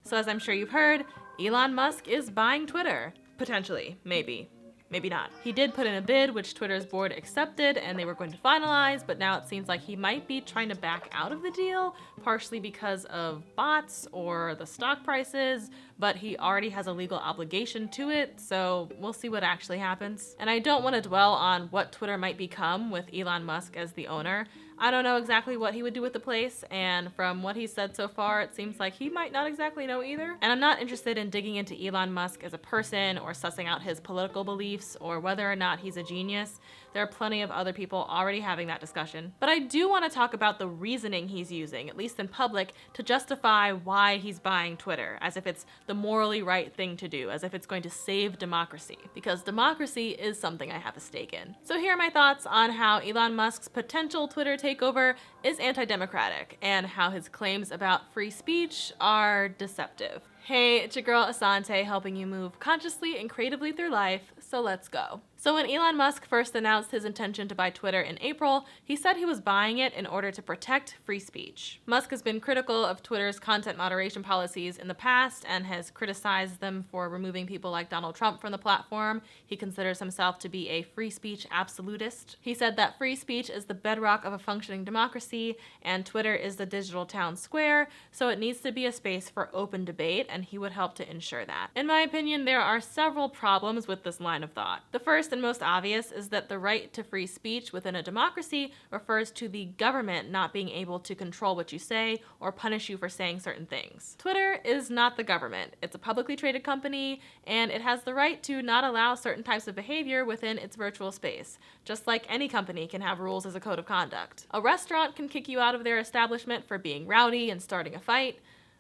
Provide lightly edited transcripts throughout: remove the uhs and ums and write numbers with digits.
So as I'm sure you've heard, Elon Musk is buying Twitter. Potentially, maybe. Maybe not. He did put in a bid, which Twitter's board accepted, and they were going to finalize, but now it seems like he might be trying to back out of the deal, partially because of bots or the stock prices, but he already has a legal obligation to it, so we'll see what actually happens. And I don't want to dwell on what Twitter might become with Elon Musk as the owner. I don't know exactly what he would do with the place, and from what he's said so far, it seems like he might not exactly know either. And I'm not interested in digging into Elon Musk as a person or sussing out his political beliefs or whether or not he's a genius. There are plenty of other people already having that discussion. But I do want to talk about the reasoning he's using, at least in public, to justify why he's buying Twitter, as if it's the morally right thing to do, as if it's going to save democracy. Because democracy is something I have a stake in. So here are my thoughts on how Elon Musk's potential Twitter takeover is anti-democratic, and how his claims about free speech are deceptive. Hey, it's your girl Ahsante, helping you move consciously and creatively through life, so let's go. So when Elon Musk first announced his intention to buy Twitter in April, he said he was buying it in order to protect free speech. Musk has been critical of Twitter's content moderation policies in the past and has criticized them for removing people like Donald Trump from the platform. He considers himself to be a free speech absolutist. He said that free speech is the bedrock of a functioning democracy, and Twitter is the digital town square, so it needs to be a space for open debate, and he would help to ensure that. In my opinion, there are several problems with this line of thought. The first and most obvious is that the right to free speech within a democracy refers to the government not being able to control what you say or punish you for saying certain things. Twitter is not the government. It's a publicly traded company, and it has the right to not allow certain types of behavior within its virtual space, just like any company can have rules as a code of conduct. A restaurant can kick you out of their establishment for being rowdy and starting a fight.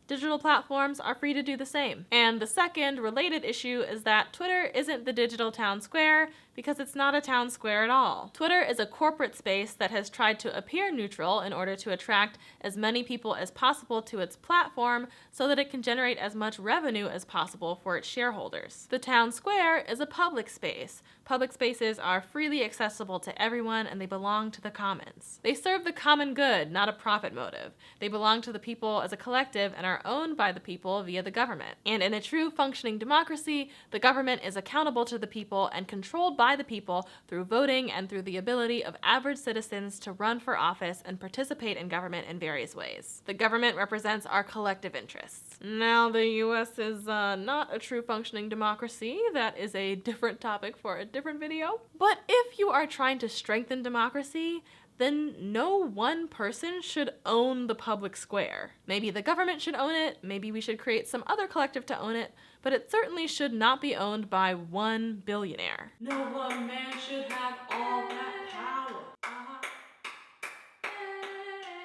Digital platforms are free to do the same. And the second related issue is that Twitter isn't the digital town square because it's not a town square at all. Twitter is a corporate space that has tried to appear neutral in order to attract as many people as possible to its platform so that it can generate as much revenue as possible for its shareholders. The town square is a public space. Public spaces are freely accessible to everyone, and they belong to the commons. They serve the common good, not a profit motive. They belong to the people as a collective and are owned by the people via the government. And in a true functioning democracy, the government is accountable to the people and controlled by the people through voting and through the ability of average citizens to run for office and participate in government in various ways. The government represents our collective interests. Now, the US is not a true functioning democracy. That is a different topic for a different video. But if you are trying to strengthen democracy, then no one person should own the public square. Maybe the government should own it, maybe we should create some other collective to own it, but it certainly should not be owned by one billionaire. No one man should have all that power.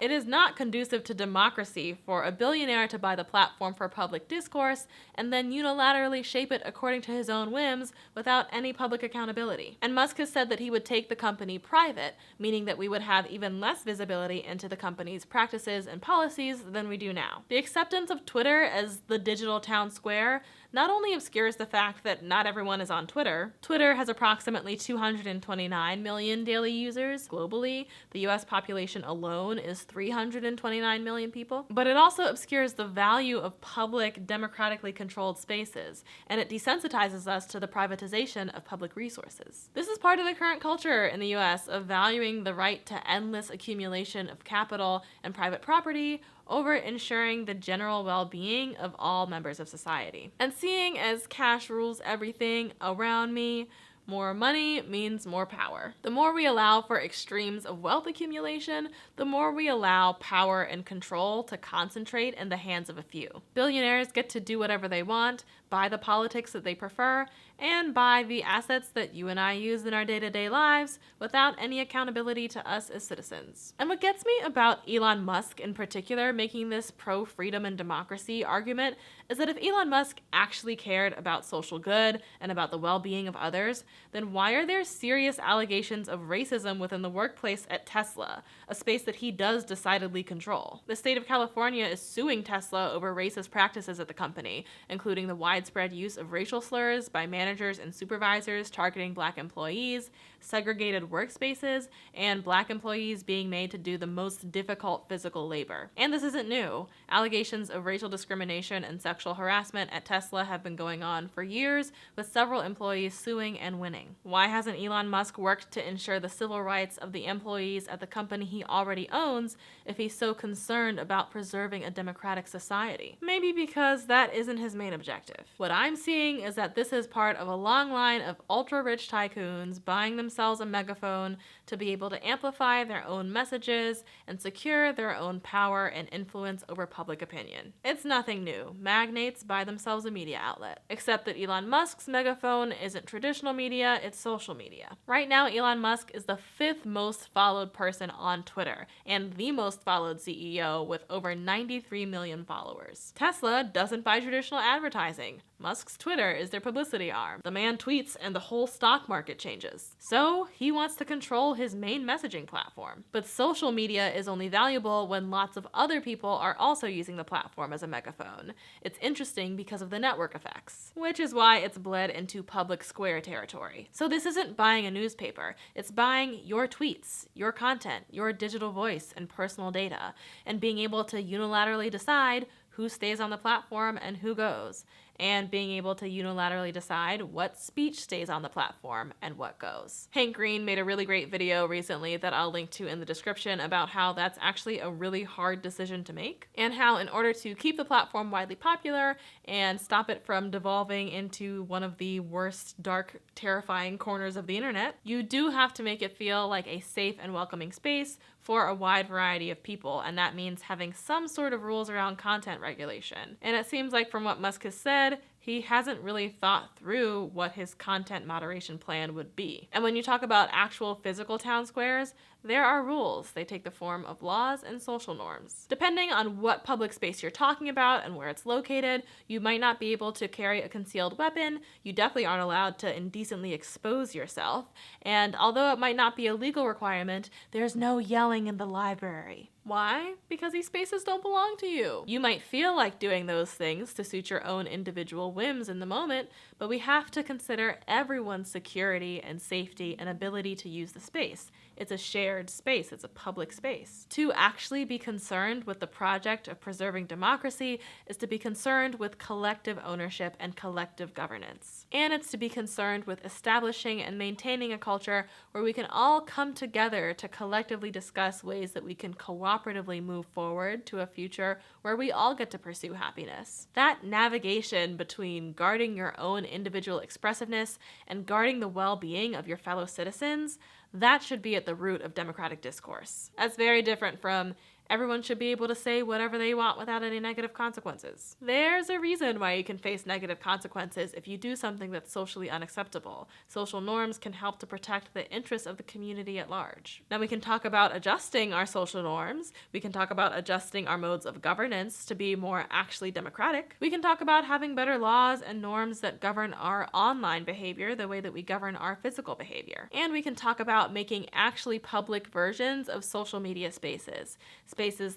It is not conducive to democracy for a billionaire to buy the platform for public discourse and then unilaterally shape it according to his own whims without any public accountability. And Musk has said that he would take the company private, meaning that we would have even less visibility into the company's practices and policies than we do now. The acceptance of Twitter as the digital town square not only obscures the fact that not everyone is on Twitter. Twitter has approximately 229 million daily users globally. The US population alone is 329 million people. But it also obscures the value of public, democratically controlled spaces, and it desensitizes us to the privatization of public resources. This is part of the current culture in the US of valuing the right to endless accumulation of capital and private property over ensuring the general well-being of all members of society. And seeing as cash rules everything around me, more money means more power. The more we allow for extremes of wealth accumulation, the more we allow power and control to concentrate in the hands of a few. Billionaires get to do whatever they want, buy the politics that they prefer, and buy the assets that you and I use in our day-to-day lives without any accountability to us as citizens. And what gets me about Elon Musk in particular making this pro-freedom and democracy argument is that if Elon Musk actually cared about social good and about the well-being of others, then why are there serious allegations of racism within the workplace at Tesla, a space that he does decidedly control? The state of California is suing Tesla over racist practices at the company, including the widespread use of racial slurs by managers and supervisors targeting Black employees, segregated workspaces, and Black employees being made to do the most difficult physical labor. And this isn't new. Allegations of racial discrimination and sexual harassment at Tesla have been going on for years, with several employees suing and winning. Why hasn't Elon Musk worked to ensure the civil rights of the employees at the company he already owns if he's so concerned about preserving a democratic society? Maybe because that isn't his main objective. What I'm seeing is that this is part of a long line of ultra-rich tycoons buying themselves a megaphone to be able to amplify their own messages and secure their own power and influence over public opinion. It's nothing new. Magnates buy themselves a media outlet. Except that Elon Musk's megaphone isn't traditional media, it's social media. Right now, Elon Musk is the 5th most followed person on Twitter and the most followed CEO with over 93 million followers. Tesla doesn't buy traditional advertising. Musk's Twitter is their publicity arm. The man tweets and the whole stock market changes. So he wants to control his main messaging platform. But social media is only valuable when lots of other people are also using the platform as a megaphone. It's interesting because of the network effects, which is why it's bled into public square territory. So this isn't buying a newspaper, it's buying your tweets, your content, your digital voice and personal data, and being able to unilaterally decide who stays on the platform and who goes, and being able to unilaterally decide what speech stays on the platform and what goes. Hank Green made a really great video recently that I'll link to in the description about how that's actually a really hard decision to make, and how in order to keep the platform widely popular and stop it from devolving into one of the worst, dark, terrifying corners of the internet, you do have to make it feel like a safe and welcoming space for a wide variety of people, and that means having some sort of rules around content regulation. And it seems like from what Musk has said, he hasn't really thought through what his content moderation plan would be. And when you talk about actual physical town squares, there are rules. They take the form of laws and social norms. Depending on what public space you're talking about and where it's located, you might not be able to carry a concealed weapon. You definitely aren't allowed to indecently expose yourself. And although it might not be a legal requirement, there's no yelling in the library. Why? Because these spaces don't belong to you. You might feel like doing those things to suit your own individual whims in the moment, but we have to consider everyone's security and safety and ability to use the space. It's a shared space. It's a public space. To actually be concerned with the project of preserving democracy is to be concerned with collective ownership and collective governance. And it's to be concerned with establishing and maintaining a culture where we can all come together to collectively discuss ways that we can cooperatively move forward to a future where we all get to pursue happiness. That navigation between guarding your own individual expressiveness and guarding the well-being of your fellow citizens, that should be at the root of democratic discourse. That's very different from everyone should be able to say whatever they want without any negative consequences. There's a reason why you can face negative consequences if you do something that's socially unacceptable. Social norms can help to protect the interests of the community at large. Now we can talk about adjusting our social norms. We can talk about adjusting our modes of governance to be more actually democratic. We can talk about having better laws and norms that govern our online behavior the way that we govern our physical behavior. And we can talk about making actually public versions of social media spaces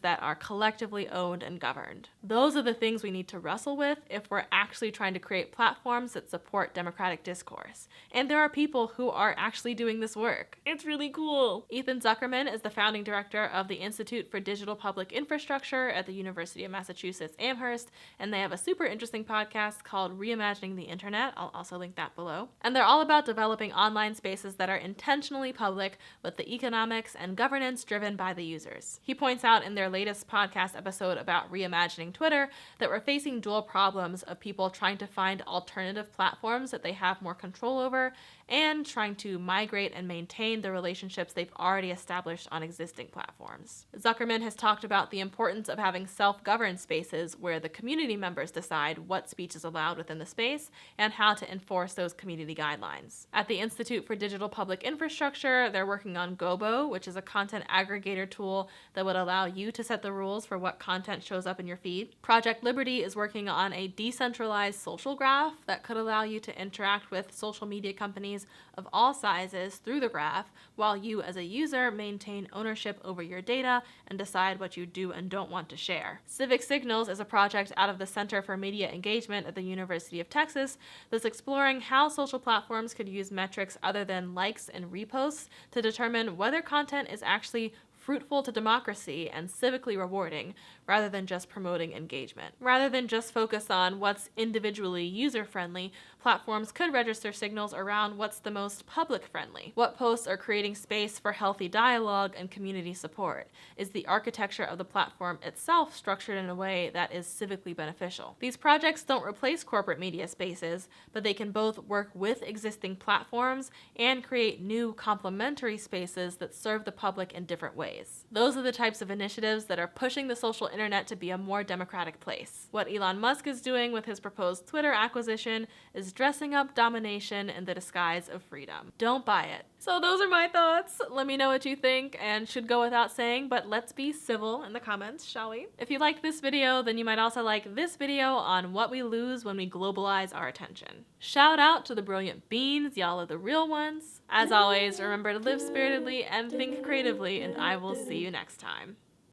that are collectively owned and governed. Those are the things we need to wrestle with if we're actually trying to create platforms that support democratic discourse. And there are people who are actually doing this work. It's really cool. Ethan Zuckerman is the founding director of the Institute for Digital Public Infrastructure at the University of Massachusetts Amherst, and they have a super interesting podcast called Reimagining the Internet. I'll also link that below. And they're all about developing online spaces that are intentionally public with the economics and governance driven by the users. He points out in their latest podcast episode about reimagining Twitter that we're facing dual problems of people trying to find alternative platforms that they have more control over and trying to migrate and maintain the relationships they've already established on existing platforms. Zuckerman has talked about the importance of having self-governed spaces where the community members decide what speech is allowed within the space and how to enforce those community guidelines. At the Institute for Digital Public Infrastructure, they're working on Gobo, which is a content aggregator tool that would allow you to set the rules for what content shows up in your feed. Project Liberty is working on a decentralized social graph that could allow you to interact with social media companies communities of all sizes through the graph, while you as a user maintain ownership over your data and decide what you do and don't want to share. Civic Signals is a project out of the Center for Media Engagement at the University of Texas that's exploring how social platforms could use metrics other than likes and reposts to determine whether content is actually fruitful to democracy and civically rewarding, rather than just promoting engagement. Rather than just focus on what's individually user-friendly, platforms could register signals around what's the most public-friendly. What posts are creating space for healthy dialogue and community support? Is the architecture of the platform itself structured in a way that is civically beneficial? These projects don't replace corporate media spaces, but they can both work with existing platforms and create new complementary spaces that serve the public in different ways. Those are the types of initiatives that are pushing the social internet to be a more democratic place. What Elon Musk is doing with his proposed Twitter acquisition is dressing up domination in the disguise of freedom. Don't buy it. So those are my thoughts. Let me know what you think, and should go without saying, but let's be civil in the comments, shall we? If you liked this video, then you might also like this video on what we lose when we globalize our attention. Shout out to the brilliant beans, y'all are the real ones. As always, remember to live spiritedly and think creatively, and I will see you next time.